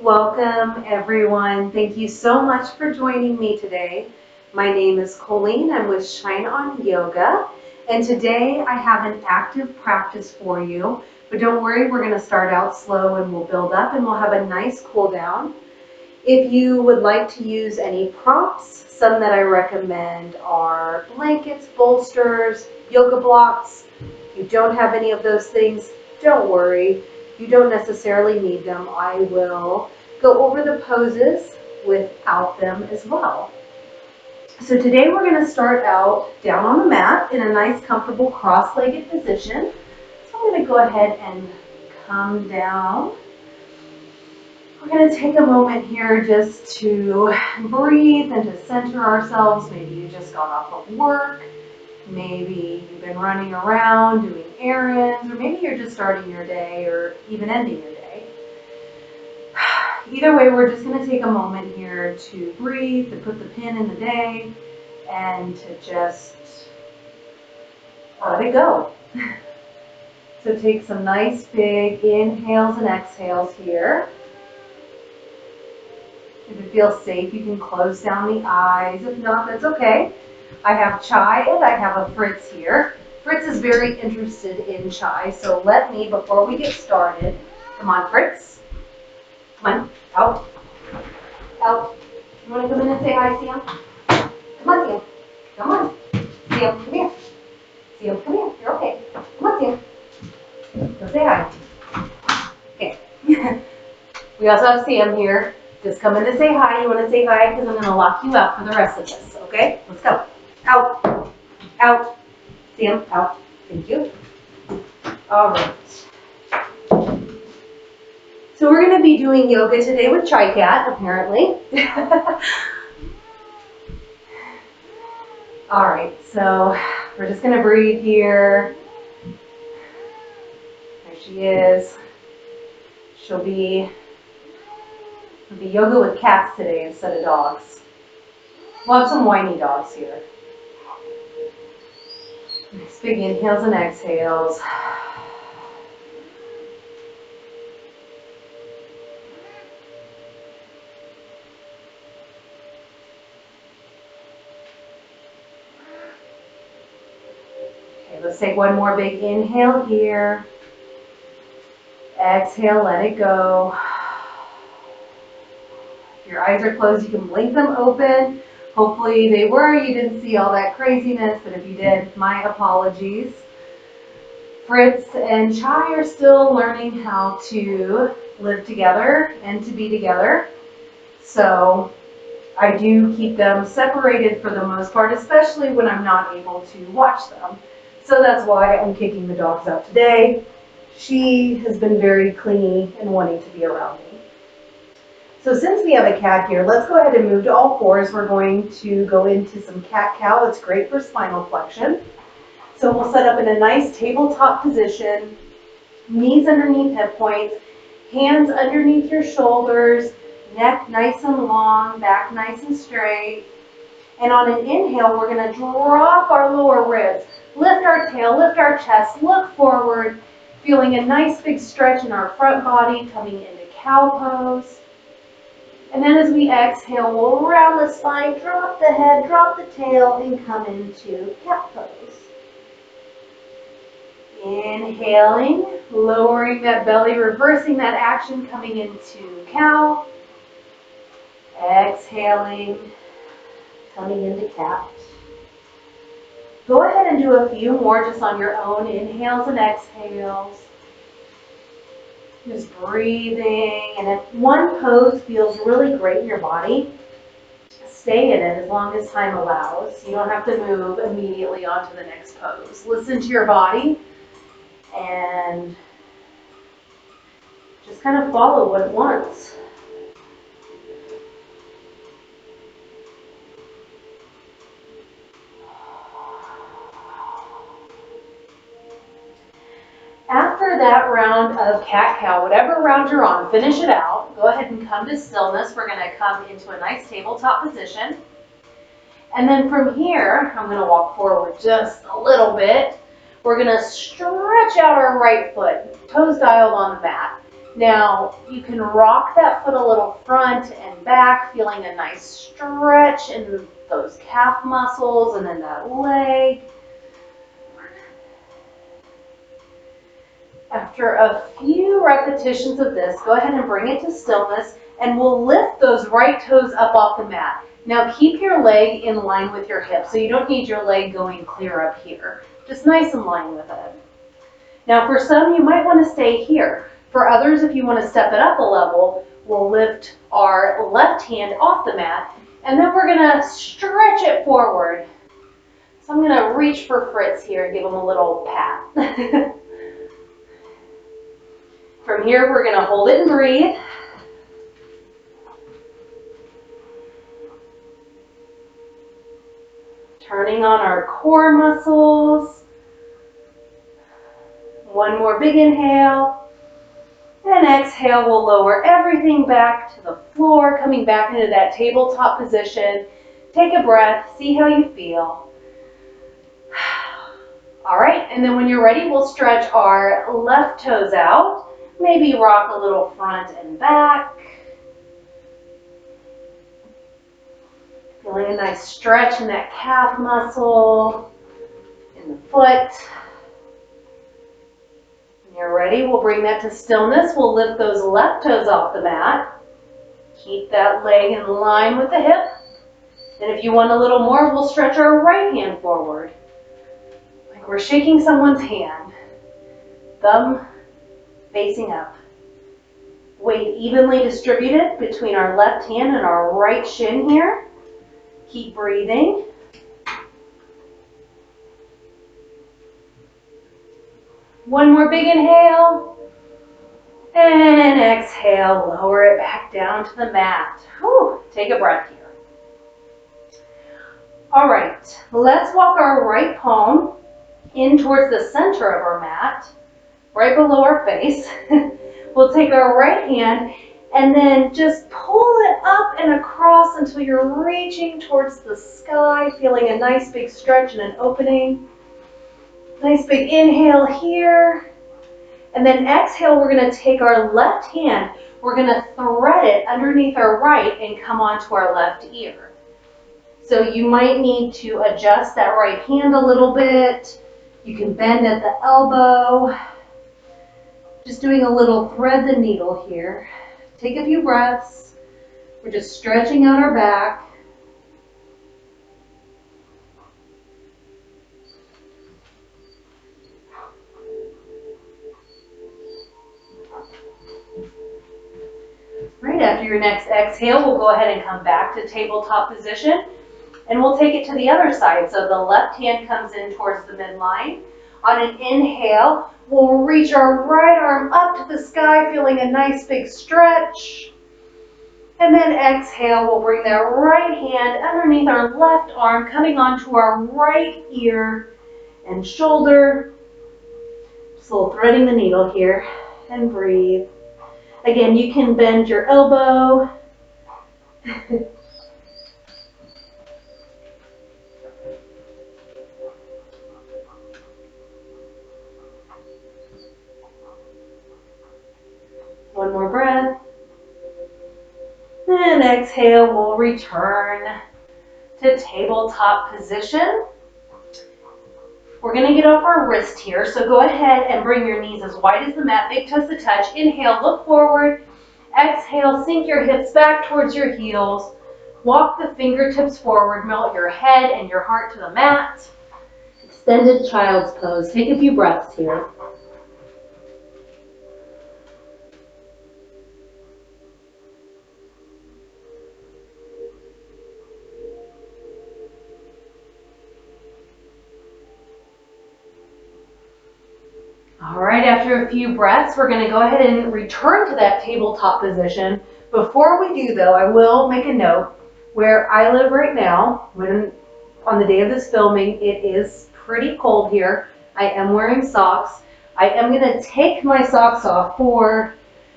Welcome everyone. Thank you so much for joining me today. My name is Colleen. I'm with Shine On Yoga, and today I have an active practice for you. But don't worry, we're going to start out slow and we'll build up and we'll have a nice cool down. If you would like to use any props, some that I recommend are blankets, bolsters, yoga blocks. If you don't have any of those things, don't worry. You don't necessarily need them. I will go over the poses without them as well. So today we're going to start out down on the mat in a nice comfortable cross-legged position. So I'm going to go ahead and come down. We're going to take a moment here just to breathe and to center ourselves. Maybe you just got off of work. Maybe you've been running around doing errands, or maybe you're just starting your day or even ending your day. Either way, we're just going to take a moment here to breathe, to put the pin in the day, and to just let it go. So take some nice big inhales and exhales here. If it feels safe, you can close down the eyes. If not, that's okay. I have Chai and I have a Fritz here. Fritz is very interested in Chai, so let me, before we get started, come on, Fritz. Come on, out. Out. You want to come in and say hi, Sam? Come on, Sam. Come on. Sam, come here. Sam, come here. You're okay. Come on, Sam. Go say hi. Okay. We also have Sam here. Just come in to say hi. You want to say hi because I'm going to lock you out for the rest of this, okay? Let's go. Out. Out. Sam, out. Thank you. All right. So we're going to be doing yoga today with Chai Cat, apparently. All right, so we're just going to breathe here. There she is. She'll be yoga with cats today instead of dogs. We'll have some whiny dogs here. Nice big inhales and exhales. Okay, let's take one more big inhale here. Exhale, let it go. If your eyes are closed, you can blink them open. Hopefully they were. You didn't see all that craziness, but if you did, my apologies. Fritz and Chai are still learning how to live together and to be together. So I do keep them separated for the most part, especially when I'm not able to watch them. So that's why I'm kicking the dogs out today. She has been very clingy and wanting to be around me. So since we have a cat here, let's go ahead and move to all fours. We're going to go into some cat-cow. It's great for spinal flexion. So we'll set up in a nice tabletop position, knees underneath hip points, hands underneath your shoulders, neck nice and long, back nice and straight. And on an inhale, we're going to drop our lower ribs, lift our tail, lift our chest, look forward, feeling a nice big stretch in our front body, coming into cow pose. And then as we exhale, we'll round the spine, drop the head, drop the tail, and come into cat pose. Inhaling, lowering that belly, reversing that action, coming into cow. Exhaling, coming into cat. Go ahead and do a few more just on your own inhales and exhales. Just breathing, and if one pose feels really great in your body, stay in it as long as time allows. You don't have to move immediately onto the next pose. Listen to your body and just kind of follow what it wants. After that round of cat-cow, whatever round you're on, finish it out. Go ahead and come to stillness. We're going to come into a nice tabletop position. And then from here, I'm going to walk forward just a little bit. We're going to stretch out our right foot, toes dialed on the mat. Now, you can rock that foot a little front and back, feeling a nice stretch in those calf muscles and in that leg. After a few repetitions of this, go ahead and bring it to stillness, and we'll lift those right toes up off the mat. Now keep your leg in line with your hip, so you don't need your leg going clear up here. Just nice in line with it. Now for some, you might want to stay here. For others, if you want to step it up a level, we'll lift our left hand off the mat, and then we're going to stretch it forward. So I'm going to reach for Fritz here and give him a little pat. From here, we're going to hold it and breathe. Turning on our core muscles. One more big inhale. And exhale, we'll lower everything back to the floor, coming back into that tabletop position. Take a breath, see how you feel. All right, and then when you're ready, we'll stretch our left toes out. Maybe rock a little front and back. Feeling a nice stretch in that calf muscle, in the foot. When you're ready, we'll bring that to stillness. We'll lift those left toes off the mat. Keep that leg in line with the hip. And if you want a little more, we'll stretch our right hand forward. Like we're shaking someone's hand. Thumb facing up. Weight evenly distributed between our left hand and our right shin here. Keep breathing. One more big inhale. And exhale, lower it back down to the mat. Whew, take a breath here. All right, let's walk our right palm in towards the center of our mat, right below our face. We'll take our right hand and then just pull it up and across until you're reaching towards the sky, feeling a nice big stretch and an opening. Nice big inhale here. And then exhale, we're going to take our left hand, we're going to thread it underneath our right and come onto our left ear. So you might need to adjust that right hand a little bit. You can bend at the elbow. Just doing a little thread the needle here. Take a few breaths. We're just stretching out our back. Right after your next exhale, we'll go ahead and come back to tabletop position. And we'll take it to the other side. So the left hand comes in towards the midline. On an inhale, we'll reach our right arm up to the sky, feeling a nice big stretch. And then exhale, we'll bring that right hand underneath our left arm, coming onto our right ear and shoulder. Just a little threading the needle here, and breathe. Again, you can bend your elbow. One more breath. And exhale, we'll return to tabletop position. We're going to get off our wrist here, so go ahead and bring your knees as wide as the mat, big toes to touch. Inhale, look forward. Exhale, sink your hips back towards your heels. Walk the fingertips forward, melt your head and your heart to the mat. Extended child's pose. Take a few breaths here. All right, after a few breaths, we're going to go ahead and return to that tabletop position. Before we do, though, I will make a note. Where I live right now, on the day of this filming, it is pretty cold here. I am wearing socks. I am going to take my socks off for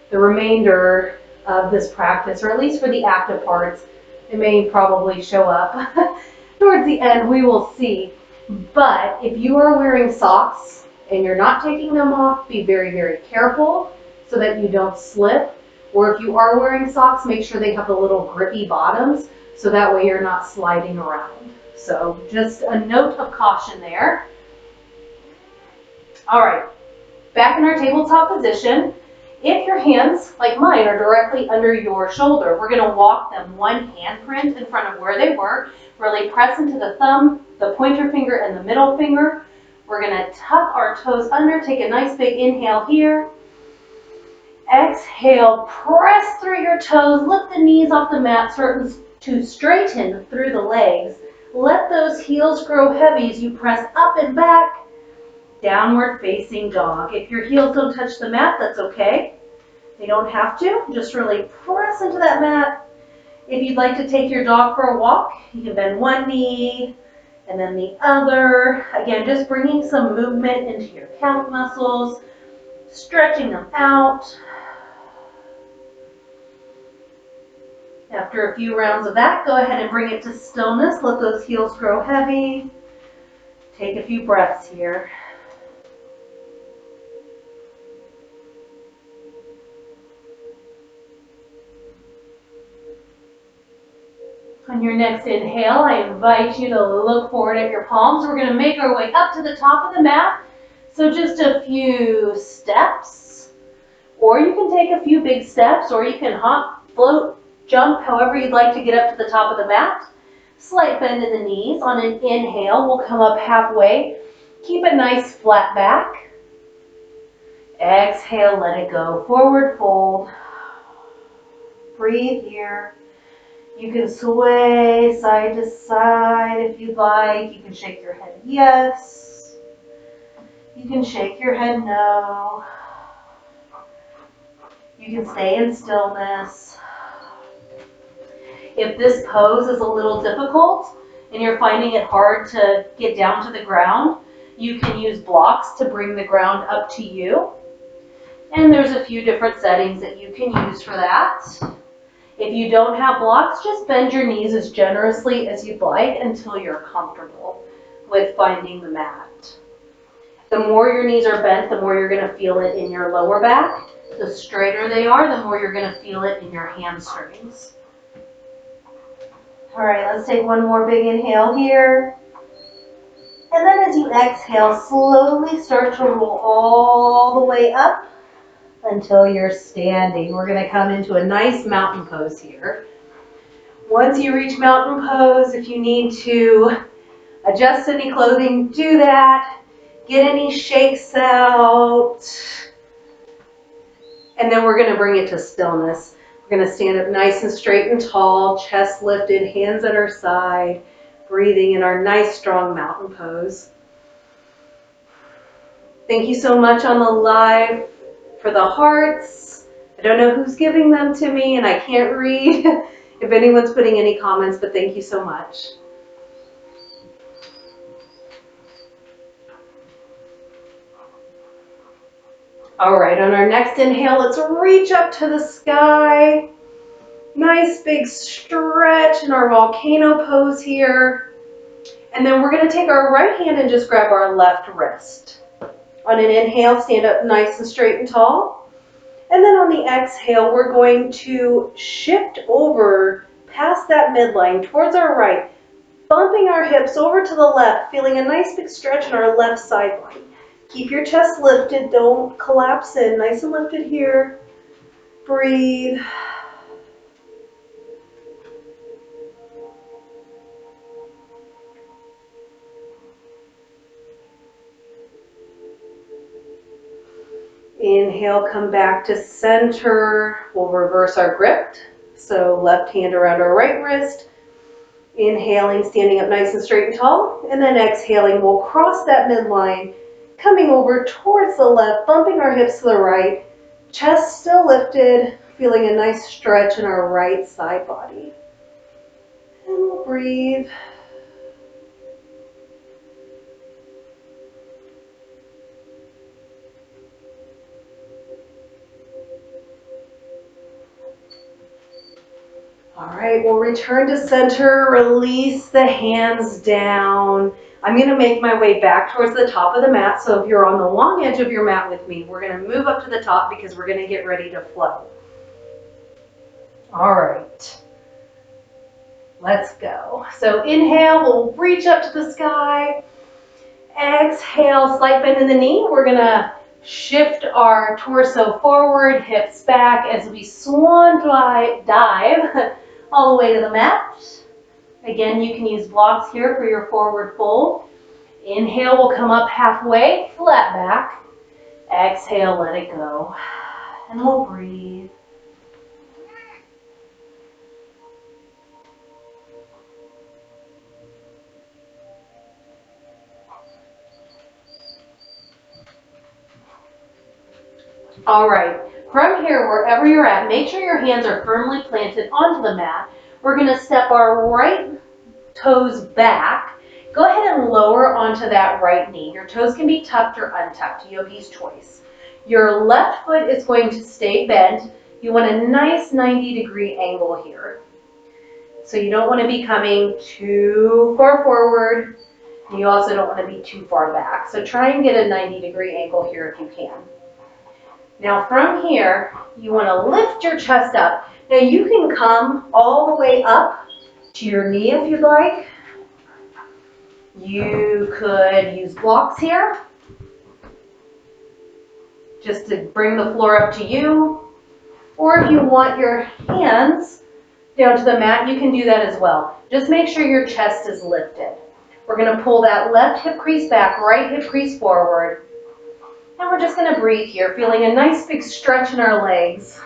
the remainder of this practice, or at least for the active parts. It may probably show up towards the end. We will see. But if you are wearing socks and you're not taking them off, be very, very careful. so that you don't slip. Or if you are wearing socks, make sure they have the little grippy bottoms so that way you're not sliding around. So just a note of caution there. All right, back in our tabletop position. If your hands, like mine, are directly under your shoulder, we're going to walk them one handprint in front of where they were. Really press into the thumb, the pointer finger, and the middle finger. We're going to tuck our toes under, take a nice big inhale here. Exhale, press through your toes, lift the knees off the mat, start to straighten through the legs. Let those heels grow heavy as you press up and back. Downward facing dog. If your heels don't touch the mat, that's okay. They don't have to. Just really press into that mat. If you'd like to take your dog for a walk, you can bend one knee and then the other. Again, just bringing some movement into your calf muscles, stretching them out. After a few rounds of that, go ahead and bring it to stillness. Let those heels grow heavy. Take a few breaths here. On your next inhale, I invite you to look forward at your palms. We're going to make our way up to the top of the mat. So just a few steps, or you can take a few big steps, or you can hop, float, jump, however you'd like to get up to the top of the mat. Slight bend in the knees. On an inhale, we'll come up halfway. Keep a nice flat back. Exhale, let it go. Forward fold. Breathe here. You can sway side to side if you'd like. You can shake your head yes. You can shake your head no. You can stay in stillness. If this pose is a little difficult and you're finding it hard to get down to the ground, you can use blocks to bring the ground up to you. And there's a few different settings that you can use for that. If you don't have blocks, just bend your knees as generously as you'd like until you're comfortable with finding the mat. The more your knees are bent, the more you're going to feel it in your lower back. The straighter they are, the more you're going to feel it in your hamstrings. All right, let's take one more big inhale here. And then as you exhale, slowly start to roll all the way up until you're standing. We're going to come into a nice mountain pose here. Once you reach mountain pose, if you need to adjust any clothing, do that. Get any shakes out. And then we're going to bring it to stillness. We're going to stand up nice and straight and tall, chest lifted, hands at our side, breathing in our nice strong mountain pose. Thank you so much on the live for the hearts. I don't know who's giving them to me and I can't read if anyone's putting any comments, but thank you so much. All right, on our next inhale, let's reach up to the sky. Nice big stretch in our volcano pose here. And then we're going to take our right hand and just grab our left wrist. On an inhale, stand up nice and straight and tall. And then on the exhale, we're going to shift over past that midline towards our right, bumping our hips over to the left, feeling a nice big stretch in our left sideline. Keep your chest lifted, don't collapse in, nice and lifted here. Breathe. Inhale, come back to center. We'll reverse our grip. So left hand around our right wrist. Inhaling, standing up nice and straight and tall. And then exhaling, we'll cross that midline, coming over towards the left, bumping our hips to the right. Chest still lifted, feeling a nice stretch in our right side body. And we'll breathe. All right, we'll return to center, release the hands down. I'm gonna make my way back towards the top of the mat. So if you're on the long edge of your mat with me, we're gonna move up to the top because we're gonna get ready to flow. All right, let's go. So inhale, we'll reach up to the sky. Exhale, slight bend in the knee. We're gonna shift our torso forward, hips back as we swan dive all the way to the mat. Again, you can use blocks here for your forward fold. Inhale, we'll come up halfway, flat back. Exhale, let it go. And we'll breathe. All right, from here, wherever you're at, make sure your hands are firmly planted onto the mat. We're gonna step our right toes back. Go ahead and lower onto that right knee. Your toes can be tucked or untucked, yogi's choice. Your left foot is going to stay bent. You want a nice 90-degree angle here. So you don't want to be coming too far forward. You also don't want to be too far back. So try and get a 90-degree angle here if you can. Now from here, you want to lift your chest up. Now you can come all the way up to your knee if you'd like. You could use blocks here, just to bring the floor up to you. Or if you want your hands down to the mat, you can do that as well. Just make sure your chest is lifted. We're going to pull that left hip crease back, right hip crease forward. And we're just going to breathe here, feeling a nice big stretch in our legs.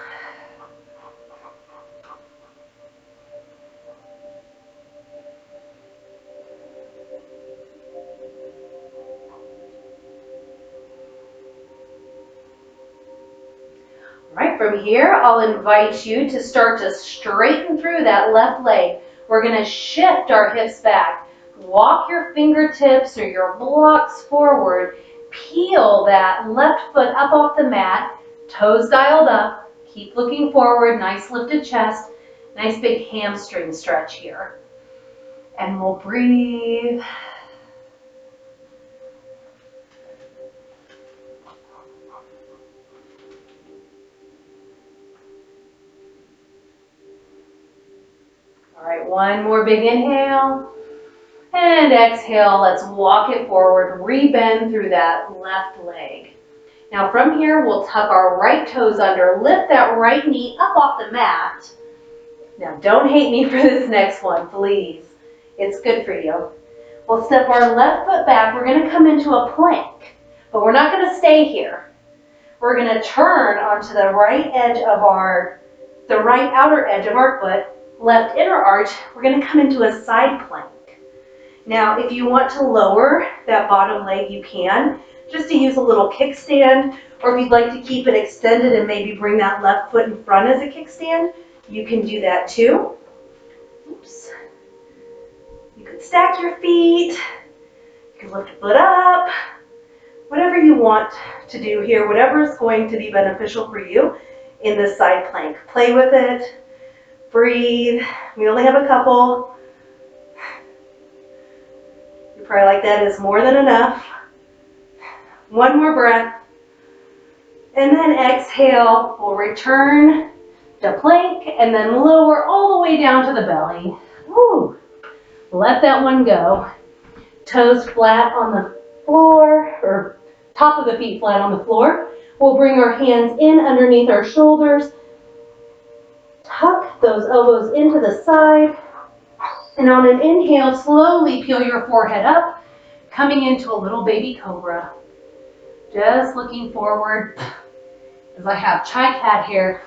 All right, from here, I'll invite you to start to straighten through that left leg. We're going to shift our hips back. Walk your fingertips or your blocks forward. Peel that left foot up off the mat, toes dialed up. Keep looking forward, nice lifted chest, nice big hamstring stretch here. And we'll breathe. All right, one more big inhale. And exhale, let's walk it forward, rebend through that left leg. Now from here, we'll tuck our right toes under, lift that right knee up off the mat. Now don't hate me for this next one, please. It's good for you. We'll step our left foot back. We're gonna come into a plank, but we're not gonna stay here. We're gonna turn onto the right edge of the right outer edge of our foot, left inner arch. We're gonna come into a side plank. Now, if you want to lower that bottom leg, you can, just to use a little kickstand, or if you'd like to keep it extended and maybe bring that left foot in front as a kickstand, you can do that too. Oops. You could stack your feet, you can lift a foot up, whatever you want to do here, whatever is going to be beneficial for you in this side plank. Play with it, breathe. We only have a couple. Probably like that is more than enough. One more breath. And then exhale, we'll return to plank and then lower all the way down to the belly. Woo. Let that one go. Toes flat on the floor, or top of the feet flat on the floor. We'll bring our hands in underneath our shoulders. Tuck those elbows into the side. And on an inhale, slowly peel your forehead up, coming into a little baby cobra. Just looking forward as I have chai cat hair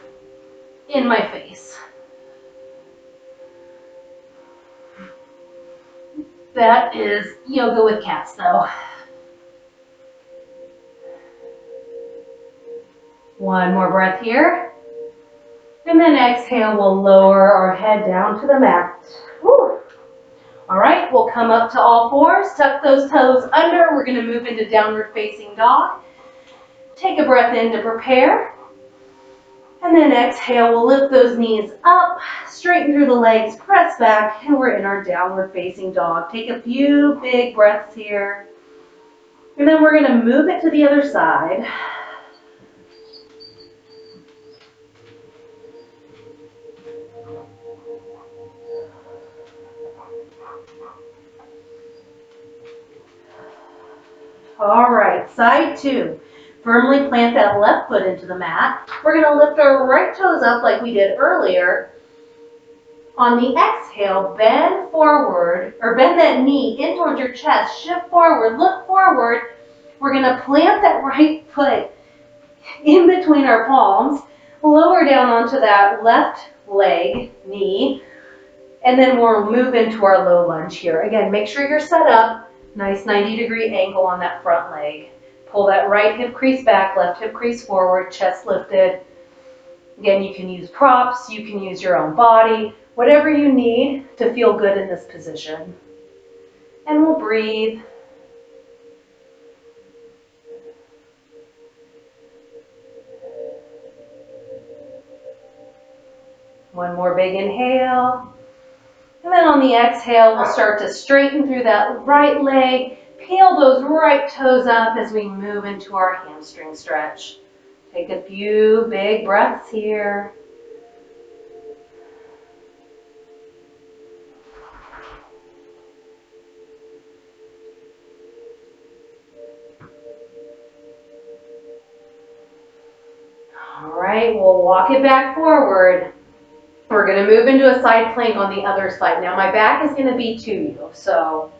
in my face. That is yoga with cats though. One more breath here. And then exhale, we'll lower our head down to the mat. Woo. All right, we'll come up to all fours, tuck those toes under. We're gonna move into downward facing dog. Take a breath in to prepare. And then exhale, we'll lift those knees up, straighten through the legs, press back, and we're in our downward facing dog. Take a few big breaths here. And then we're gonna move it to the other side. All right, side two. Firmly plant that left foot into the mat. We're gonna lift our right toes up like we did earlier. On the exhale, bend forward, or bend that knee in towards your chest, shift forward, look forward. We're gonna plant that right foot in between our palms, lower down onto that left leg, knee, and then we'll move into our low lunge here. Again, make sure you're set up, nice 90-degree angle on that front leg. Pull that right hip crease back, left hip crease forward, chest lifted. Again, you can use props, you can use your own body, whatever you need to feel good in this position. And we'll breathe. One more big inhale. And then on the exhale, we'll start to straighten through that right leg, peel those right toes up as we move into our hamstring stretch. Take a few big breaths here. All right, we'll walk it back forward. We're going to move into a side plank on the other side. Now my back is going to be to you, so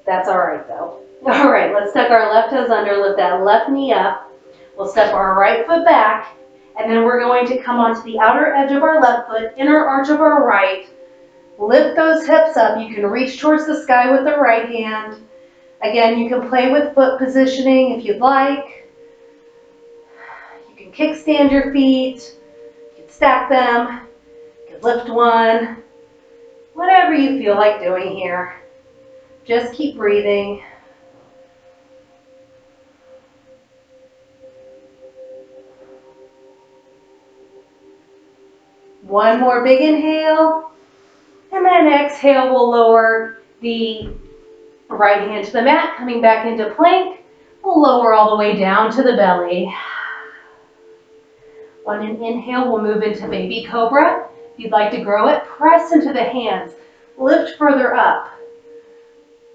that's all right though. All right, let's tuck our left toes under, lift that left knee up. We'll step our right foot back, and then we're going to come onto the outer edge of our left foot, inner arch of our right. Lift those hips up. You can reach towards the sky with the right hand. Again, you can play with foot positioning if you'd like. You can kickstand your feet. You can stack them. You can lift one. Whatever you feel like doing here. Just keep breathing. One more big inhale. And then exhale, we'll lower the right hand to the mat, coming back into plank. We'll lower all the way down to the belly. On an inhale, we'll move into baby cobra. If you'd like to grow it, press into the hands. Lift further up.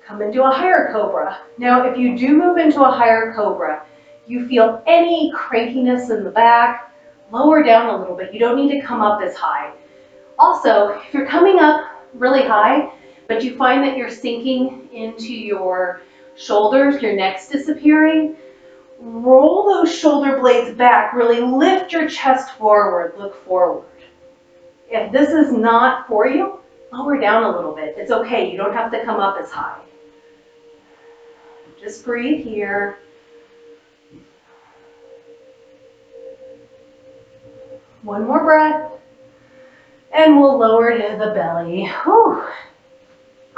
Come into a higher cobra. Now, if you do move into a higher cobra, you feel any crankiness in the back, lower down a little bit. You don't need to come up as high. Also, if you're coming up really high, but you find that you're sinking into your shoulders, your neck's disappearing, roll those shoulder blades back. Really lift your chest forward, look forward. If this is not for you, lower down a little bit. It's okay, you don't have to come up as high. Just breathe here. One more breath. And we'll lower to the belly. Whew.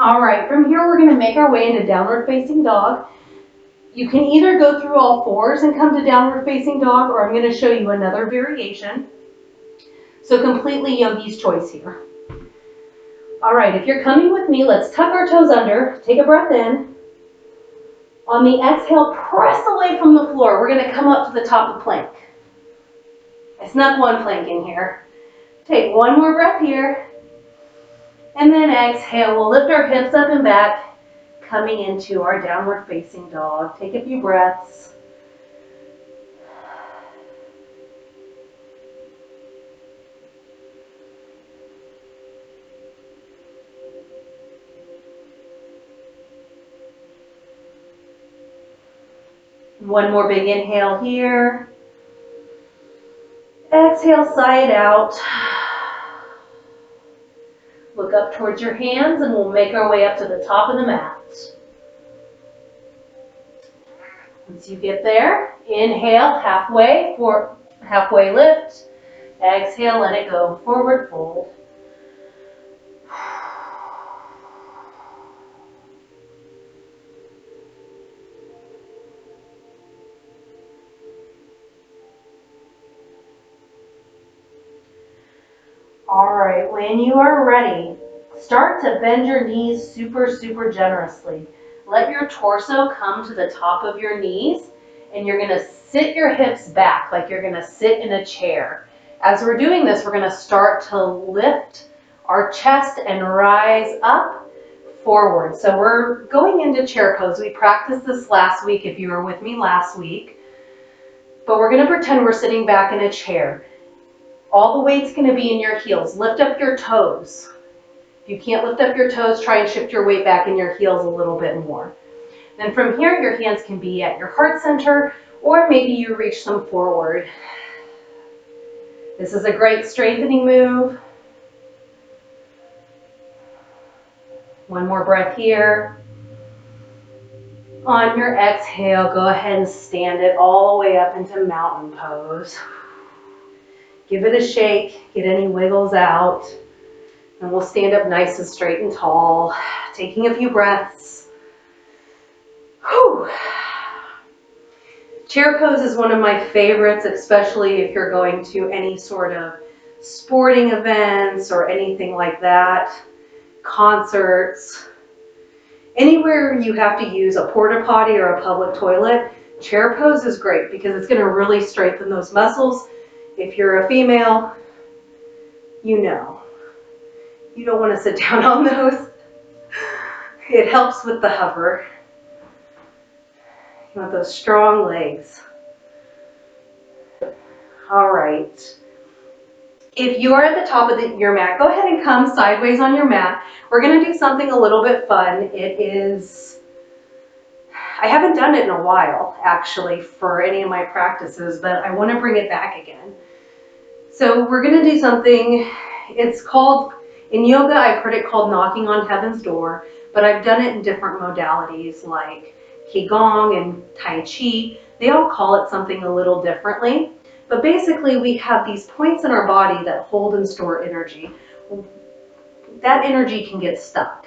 All right, from here we're gonna make our way into downward facing dog. You can either go through all fours and come to downward facing dog, or I'm gonna show you another variation. So completely yogi's choice here. All right, if you're coming with me, let's tuck our toes under, take a breath in. On the exhale, press away from the floor. We're gonna come up to the top of plank. I snuck one plank in here. Take one more breath here. And then exhale, we'll lift our hips up and back, coming into our downward facing dog. Take a few breaths. One more big inhale here. Exhale, sigh it out. Look up towards your hands and we'll make our way up to the top of the mat. Once you get there, inhale, halfway lift. Exhale, let it go, forward fold. All right, when you are ready, start to bend your knees super, super generously. Let your torso come to the top of your knees, and you're gonna sit your hips back like you're gonna sit in a chair. As we're doing this, we're gonna start to lift our chest and rise up forward. So we're going into chair pose. We practiced this last week if you were with me last week, but we're gonna pretend we're sitting back in a chair. All the weight's going to be in your heels. Lift up your toes. If you can't lift up your toes, try and shift your weight back in your heels a little bit more. Then from here, your hands can be at your heart center, or maybe you reach them forward. This is a great strengthening move. One more breath here. On your exhale, go ahead and stand it all the way up into mountain pose. Give it a shake, get any wiggles out. And we'll stand up nice and straight and tall, taking a few breaths. Whew. Chair pose is one of my favorites, especially if you're going to any sort of sporting events or anything like that, concerts. Anywhere you have to use a porta potty or a public toilet, chair pose is great because it's going to really strengthen those muscles. If you're a female, you know. You don't want to sit down on those. It helps with the hover. You want those strong legs. All right. If you are at the top of your mat, go ahead and come sideways on your mat. We're going to do something a little bit fun. It is, I haven't done it in a while, actually, for any of my practices, but I want to bring it back again. So we're going to do something, it's called, in yoga, I've heard it called knocking on heaven's door, but I've done it in different modalities like Qigong and Tai Chi. They all call it something a little differently. But basically, we have these points in our body that hold and store energy. That energy can get stuck.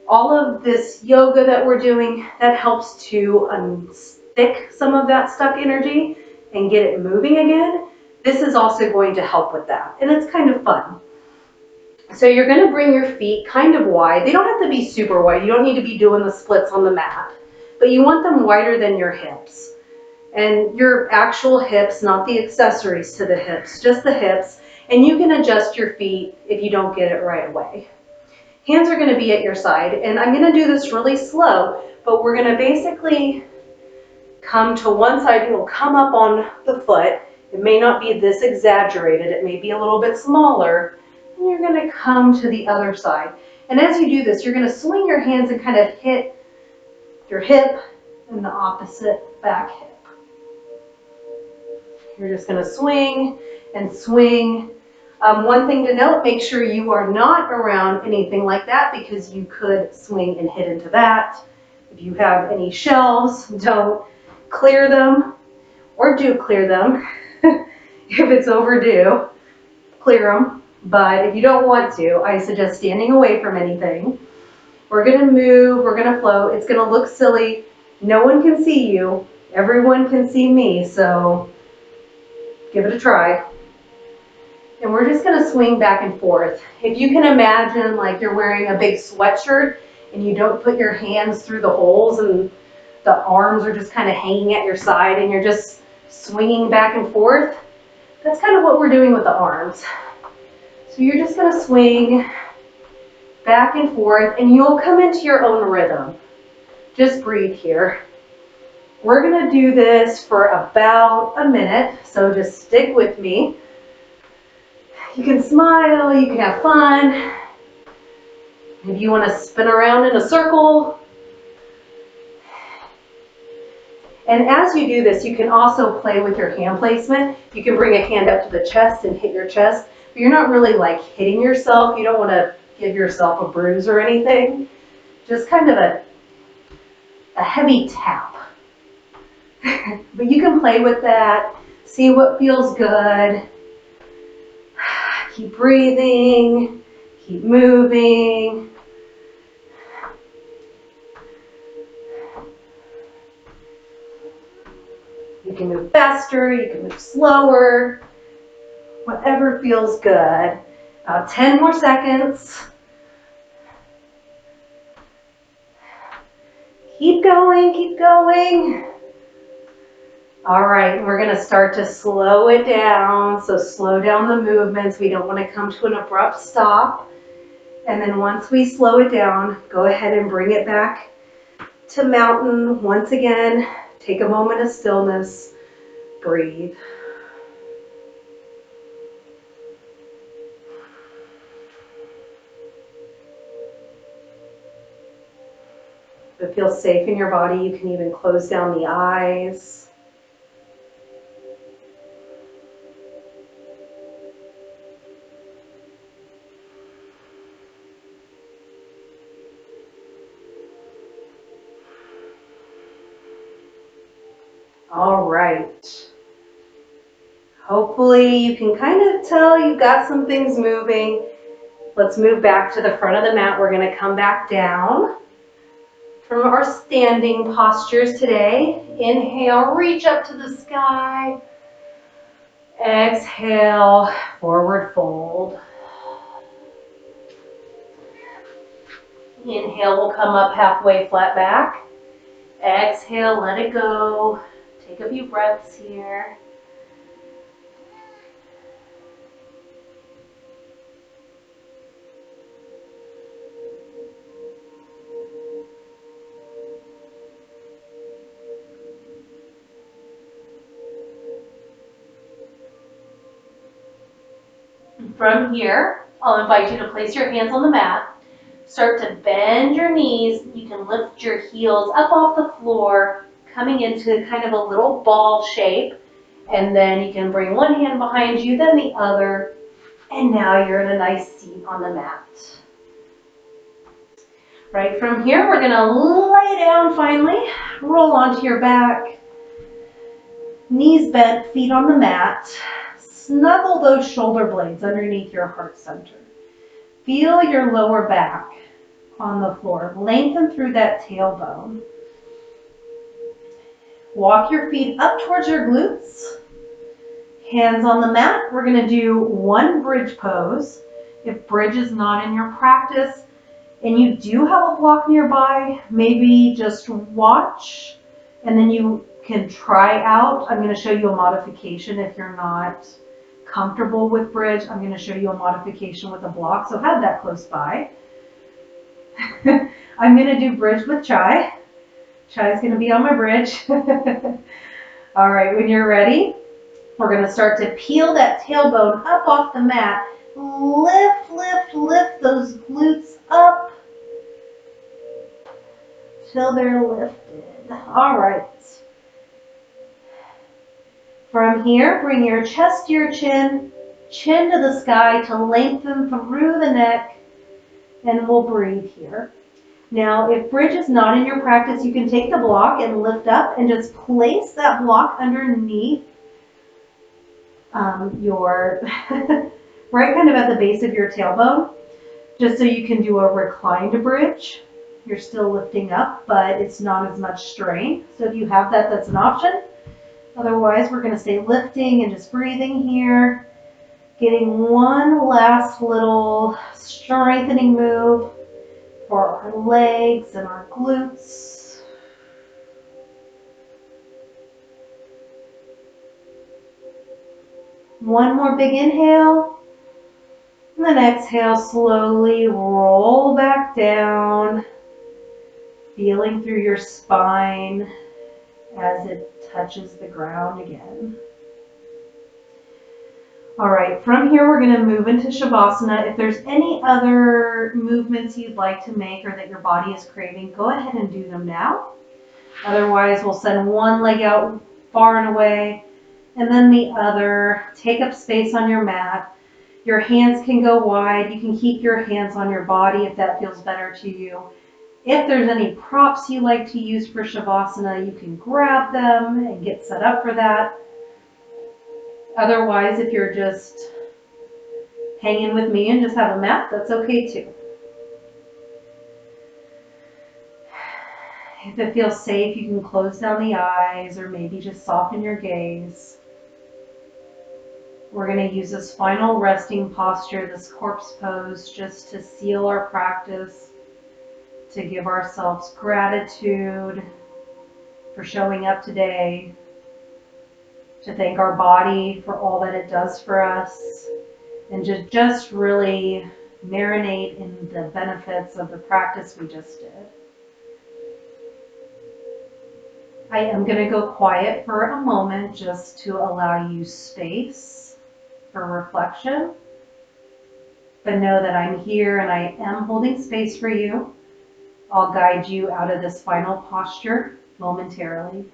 All of this yoga that we're doing, that helps to unstick some of that stuck energy and get it moving again. This is also going to help with that, and it's kind of fun. So you're going to bring your feet kind of wide. They don't have to be super wide. You don't need to be doing the splits on the mat, but you want them wider than your hips. And your actual hips, not the accessories to the hips, just the hips. And you can adjust your feet if you don't get it right away. Hands are going to be at your side, and I'm going to do this really slow, but we're going to basically come to one side. You'll come up on the foot. It may not be this exaggerated. It may be a little bit smaller. And you're going to come to the other side. And as you do this, you're going to swing your hands and kind of hit your hip and the opposite back hip. You're just going to swing and swing. One thing to note, make sure you are not around anything like that because you could swing and hit into that. If you have any shelves, don't clear them, or do clear them. If it's overdue, clear them. But if you don't want to, I suggest standing away from anything. We're going to move, we're going to float. It's going to look silly. No one can see you. Everyone can see me, so give it a try. And we're just going to swing back and forth. If you can imagine like you're wearing a big sweatshirt and you don't put your hands through the holes and the arms are just kind of hanging at your side and you're just swinging back and forth, that's kind of what we're doing with the arms. So you're just going to swing back and forth and you'll come into your own rhythm. Just breathe here. We're going to do this for about a minute, so just stick with me. You can smile, you can have fun. Maybe you want to spin around in a circle. And as you do this, you can also play with your hand placement. You can bring a hand up to the chest and hit your chest, but you're not really like hitting yourself. You don't want to give yourself a bruise or anything. Just kind of a heavy tap. But you can play with that, see what feels good. Keep breathing, keep moving. You can move faster, you can move slower, whatever feels good. About 10 more seconds. Keep going, keep going. All right, we're gonna start to slow it down. So slow down the movements. We don't wanna come to an abrupt stop. And then once we slow it down, go ahead and bring it back to mountain. Once again, take a moment of stillness, breathe. If it feels safe in your body, you can even close down the eyes. All right. Hopefully you can kind of tell you've got some things moving. Let's move back to the front of the mat. We're going to come back down from our standing postures today. Inhale, reach up to the sky. Exhale, forward fold. Inhale, we'll come up halfway, flat back. Exhale, let it go. Take a few breaths here. From here, I'll invite you to place your hands on the mat. Start to bend your knees. You can lift your heels up off the floor, coming into kind of a little ball shape. And then you can bring one hand behind you, then the other. And now you're in a nice seat on the mat. Right from here, we're gonna lay down finally. Roll onto your back. Knees bent, feet on the mat. Snuggle those shoulder blades underneath your heart center. Feel your lower back on the floor. Lengthen through that tailbone. Walk your feet up towards your glutes. Hands on the mat. We're going to do one bridge pose. If bridge is not in your practice and you do have a block nearby, maybe just watch and then you can try out. I'm going to show you a modification if you're not comfortable with bridge. I'm going to show you a modification with a block, so have that close by. I'm going to do bridge with Chai. Chai's going to be on my bridge. All right, when you're ready, we're going to start to peel that tailbone up off the mat. Lift, lift, lift those glutes up till they're lifted. All right. From here, bring your chest to your chin, chin to the sky to lengthen through the neck, and we'll breathe here. Now, if bridge is not in your practice, you can take the block and lift up and just place that block underneath your, right kind of at the base of your tailbone, just so you can do a reclined bridge. You're still lifting up, but it's not as much strain. So if you have that, that's an option. Otherwise, we're going to stay lifting and just breathing here. Getting one last little strengthening move for our legs and our glutes. One more big inhale. And then exhale, slowly roll back down, feeling through your spine as it touches the ground again. All right, from here we're going to move into Shavasana. If there's any other movements you'd like to make or that your body is craving, go ahead and do them now. Otherwise, we'll send one leg out far and away, and then the other. Take up space on your mat. Your hands can go wide. You can keep your hands on your body if that feels better to you. If there's any props you like to use for Shavasana, you can grab them and get set up for that. Otherwise, if you're just hanging with me and just have a mat, that's okay too. If it feels safe, you can close down the eyes or maybe just soften your gaze. We're going to use this final resting posture, this corpse pose, just to seal our practice, to give ourselves gratitude for showing up today, to thank our body for all that it does for us, and to just really marinate in the benefits of the practice we just did. I am going to go quiet for a moment just to allow you space for reflection. But know that I'm here and I am holding space for you. I'll guide you out of this final posture momentarily.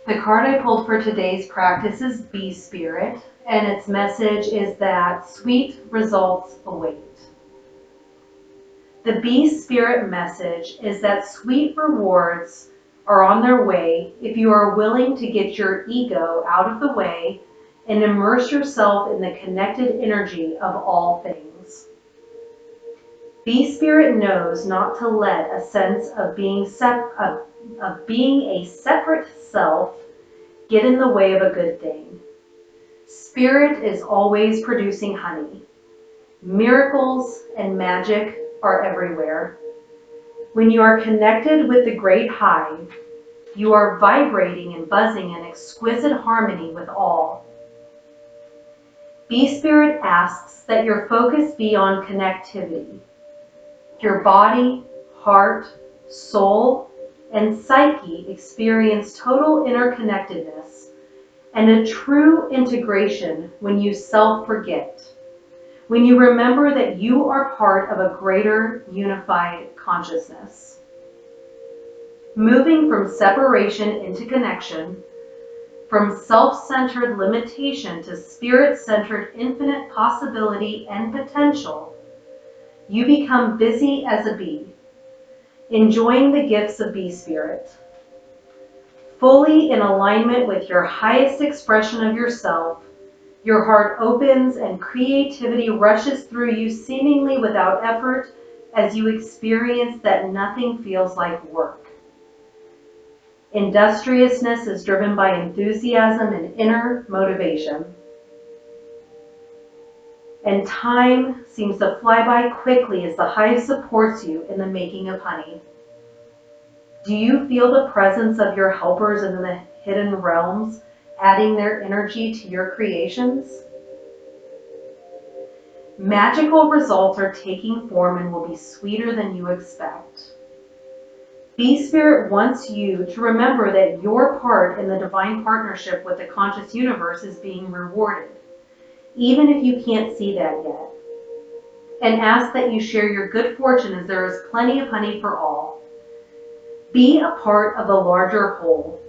The card I pulled for today's practice is Bee Spirit, and its message is that sweet results await. The Bee Spirit message is that sweet rewards are on their way if you are willing to get your ego out of the way and immerse yourself in the connected energy of all things. Bee Spirit knows not to let a sense of being a separate self get in the way of a good thing. Spirit is always producing honey. Miracles and magic are everywhere. When you are connected with the great hive, you are vibrating and buzzing in exquisite harmony with all. Bee Spirit asks that your focus be on connectivity. Your body, heart, soul, and psyche experience total interconnectedness and a true integration when you self-forget, when you remember that you are part of a greater unified consciousness. Moving from separation into connection, from self-centered limitation to spirit-centered infinite possibility and potential, you become busy as a bee, enjoying the gifts of Bee Spirit. Fully in alignment with your highest expression of yourself, your heart opens and creativity rushes through you seemingly without effort as you experience that nothing feels like work. Industriousness is driven by enthusiasm and inner motivation. And time seems to fly by quickly as the hive supports you in the making of honey. Do you feel the presence of your helpers in the hidden realms, adding their energy to your creations? Magical results are taking form and will be sweeter than you expect. Bee Spirit wants you to remember that your part in the divine partnership with the conscious universe is being rewarded, even if you can't see that yet. And ask that you share your good fortune, as there is plenty of honey for all. Be a part of the larger whole,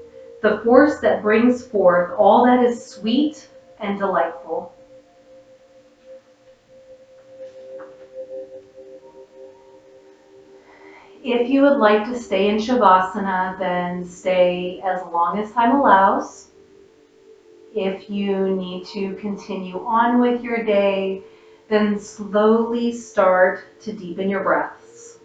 the force that brings forth all that is sweet and delightful. If you would like to stay in Shavasana, then stay as long as time allows. If you need to continue on with your day, then slowly start to deepen your breaths.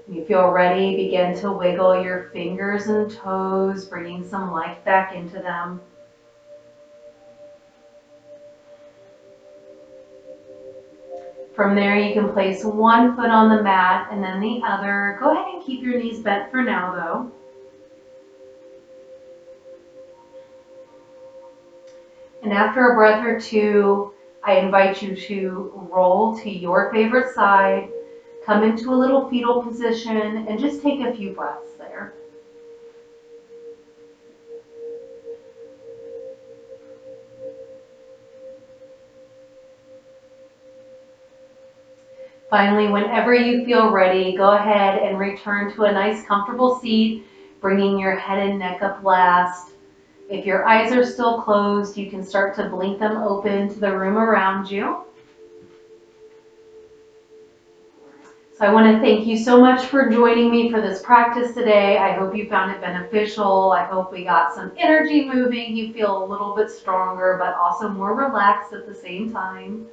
When you feel ready, begin to wiggle your fingers and toes, bringing some life back into them. From there, you can place one foot on the mat and then the other. Go ahead and keep your knees bent for now, though. And after a breath or two, I invite you to roll to your favorite side, come into a little fetal position, and just take a few breaths there. Finally, whenever you feel ready, go ahead and return to a nice comfortable seat, bringing your head and neck up last. If your eyes are still closed, you can start to blink them open to the room around you. So I want to thank you so much for joining me for this practice today. I hope you found it beneficial. I hope we got some energy moving. You feel a little bit stronger, but also more relaxed at the same time.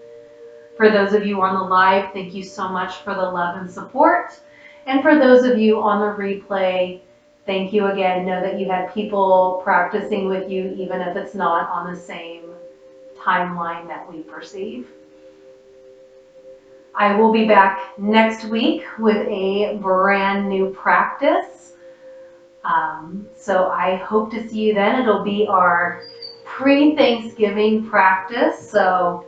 For those of you on the live, thank you so much for the love and support. And for those of you on the replay, thank you again. Know that you had people practicing with you, even if it's not on the same timeline that we perceive. I will be back next week with a brand new practice. So I hope to see you then. It'll be our pre-Thanksgiving practice. So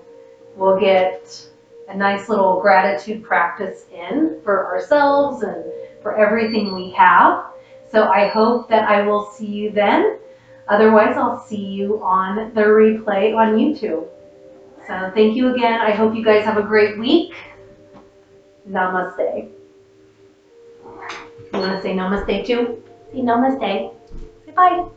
we'll get a nice little gratitude practice in for ourselves and for everything we have. So I hope that I will see you then. Otherwise, I'll see you on the replay on YouTube. So thank you again. I hope you guys have a great week. Namaste. You want to say namaste too? Say namaste. Say bye.